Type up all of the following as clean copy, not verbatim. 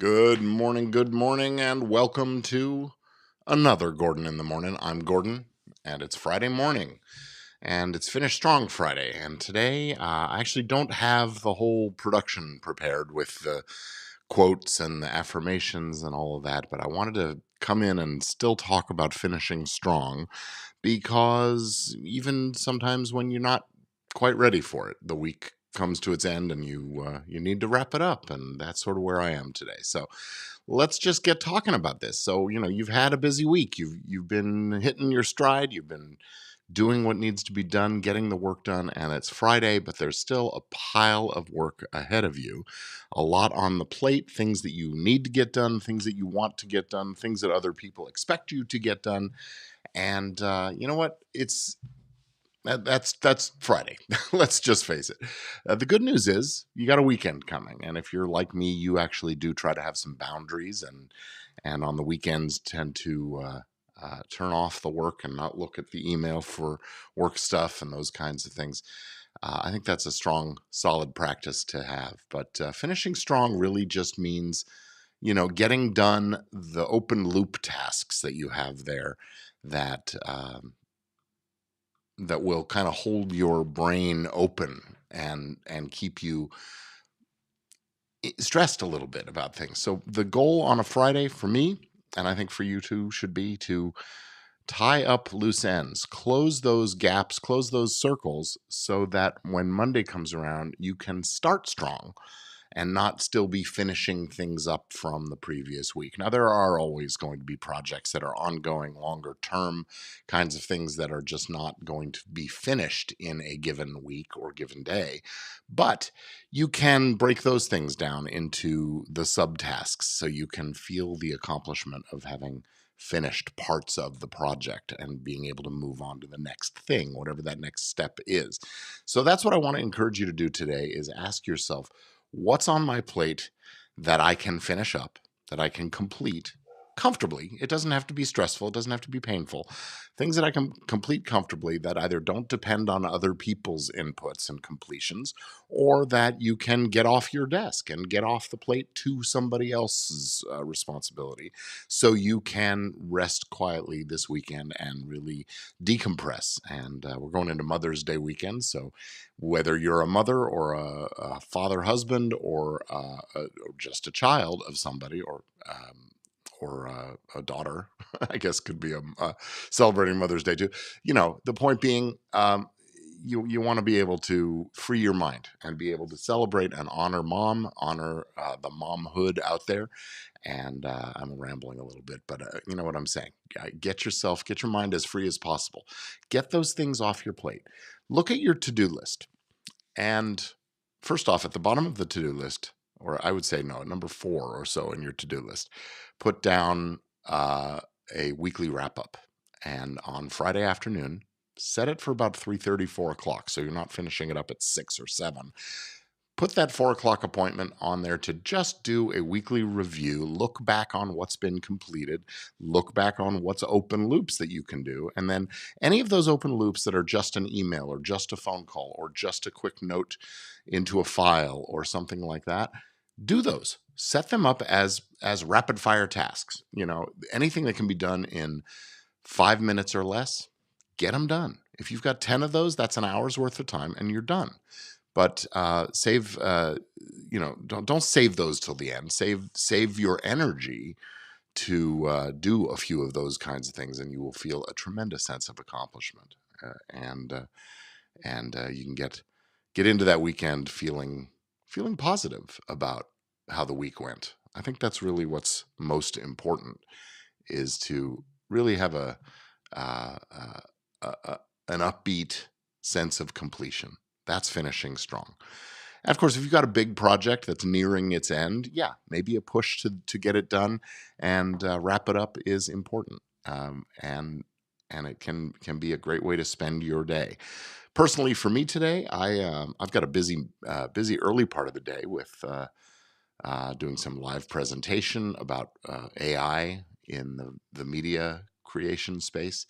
Good morning, and welcome to another Gordon in the Morning. I'm Gordon, and it's Friday morning, and it's Finish Strong Friday. And today, I actually don't have the whole production prepared with the quotes and the affirmations and all of that, but I wanted to come in and still talk about finishing strong because even sometimes when you're not quite ready for it, the week comes to its end and you need to wrap it up, and that's sort of where I am today. So let's just get talking about this. So, you've had a busy week. You've been hitting your stride. You've been doing what needs to be done, getting the work done, and it's Friday, but there's still a pile of work ahead of you. A lot on the plate, things that you need to get done, things that you want to get done, things that other people expect you to get done. And you know what? That's Friday. Let's just face it. The good news is you got a weekend coming, and if you're like me, you actually do try to have some boundaries, and on the weekends tend to turn off the work and not look at the email for work stuff and those kinds of things. I think that's a strong, solid practice to have. But finishing strong really just means getting done the open loop tasks that you have there that that will kind of hold your brain open and keep you stressed a little bit about things. So the goal on a Friday for me, and I think for you too, should be to tie up loose ends, close those gaps, close those circles so that when Monday comes around, you can start strong and not still be finishing things up from the previous week. Now, there are always going to be projects that are ongoing, longer term kinds of things that are just not going to be finished in a given week or given day. But you can break those things down into the subtasks so you can feel the accomplishment of having finished parts of the project and being able to move on to the next thing, whatever that next step is. So that's what I want to encourage you to do today is ask yourself, what's on my plate that I can finish up, that I can complete comfortably? It doesn't have to be stressful, it doesn't have to be painful. Things that I can complete comfortably that either don't depend on other people's inputs and completions, or that you can get off your desk and get off the plate to somebody else's responsibility so you can rest quietly this weekend and really decompress. And we're going into Mother's Day weekend, so whether you're a mother or a father, husband, or just a child of somebody, or a daughter, I guess could be celebrating Mother's Day too. The point being, you want to be able to free your mind and be able to celebrate and honor mom, honor the momhood out there. And I'm rambling a little bit, but you know what I'm saying. Get your mind as free as possible. Get those things off your plate. Look at your to-do list. And first off, at the bottom of the to do list, or I would say no, number 4 or so in your to do list, put down a weekly wrap up. And on Friday afternoon, set it for about 3:30, 4 o'clock. So you're not finishing it up at 6 or 7. Put that 4 o'clock appointment on there to just do a weekly review, look back on what's been completed, look back on what's open loops that you can do. And then any of those open loops that are just an email or just a phone call or just a quick note into a file or something like that, do those. Set them up as rapid fire tasks. Anything that can be done in 5 minutes or less, get them done. If you've got 10 of those, that's an hour's worth of time and you're done. But save, don't save those till the end. Save your energy to do a few of those kinds of things, and you will feel a tremendous sense of accomplishment. And you can get into that weekend feeling positive about how the week went. I think that's really what's most important, is to really have uh, uh, an upbeat sense of completion. That's finishing strong. And of course, if you've got a big project that's nearing its end, yeah, maybe a push to get it done and wrap it up is important. And it can be a great way to spend your day. Personally, for me today, I've got a busy early part of the day with doing some live presentation about AI in the media creation space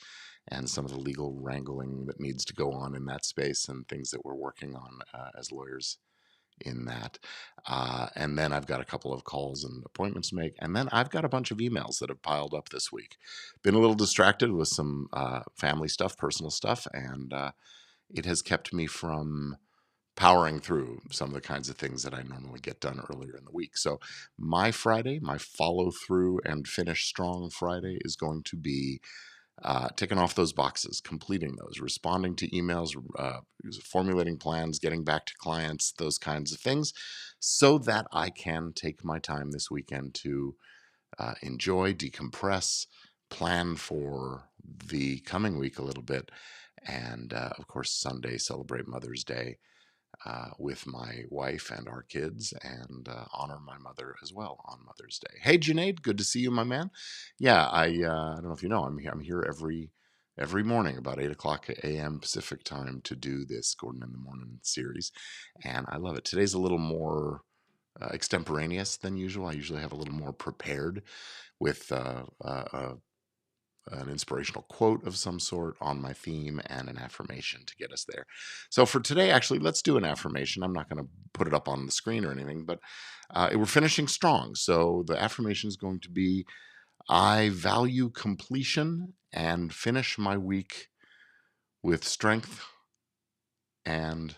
and some of the legal wrangling that needs to go on in that space and things that we're working on as lawyers in that. And then I've got a couple of calls and appointments to make. And then I've got a bunch of emails that have piled up this week. Been a little distracted with some family stuff, personal stuff, and it has kept me from powering through some of the kinds of things that I normally get done earlier in the week. So my Friday, my follow through and finish strong Friday is going to be ticking off those boxes, completing those, responding to emails, formulating plans, getting back to clients, those kinds of things, so that I can take my time this weekend to enjoy, decompress, plan for the coming week a little bit, and of course, Sunday, celebrate Mother's Day with my wife and our kids, and honor my mother as well on Mother's Day. Hey, Junaid, good to see you, my man. Yeah, I don't know if you know, I'm here every morning about 8 o'clock a.m. Pacific time to do this Gordon in the Morning series, and I love it. Today's a little more extemporaneous than usual. I usually have a little more prepared with an inspirational quote of some sort on my theme and an affirmation to get us there. So for today, actually, let's do an affirmation. I'm not going to put it up on the screen or anything, but we're finishing strong. So the affirmation is going to be, I value completion and finish my week with strength and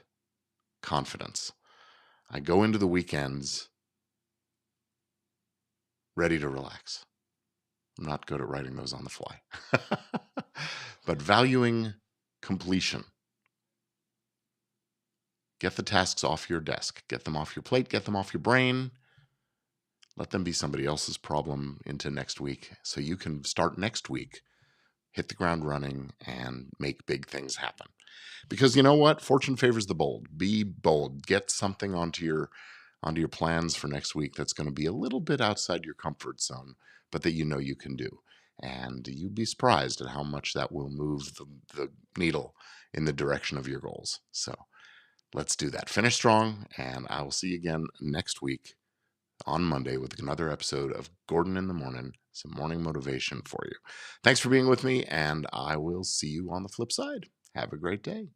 confidence. I go into the weekends ready to relax. I'm not good at writing those on the fly. But valuing completion. Get the tasks off your desk. Get them off your plate. Get them off your brain. Let them be somebody else's problem into next week so you can start next week, hit the ground running, and make big things happen. Because you know what? Fortune favors the bold. Be bold. Get something onto your plans for next week that's going to be a little bit outside your comfort zone, but that you know you can do. And you'd be surprised at how much that will move the needle in the direction of your goals. So let's do that. Finish strong, and I will see you again next week on Monday with another episode of Gordon in the Morning, some morning motivation for you. Thanks for being with me, and I will see you on the flip side. Have a great day.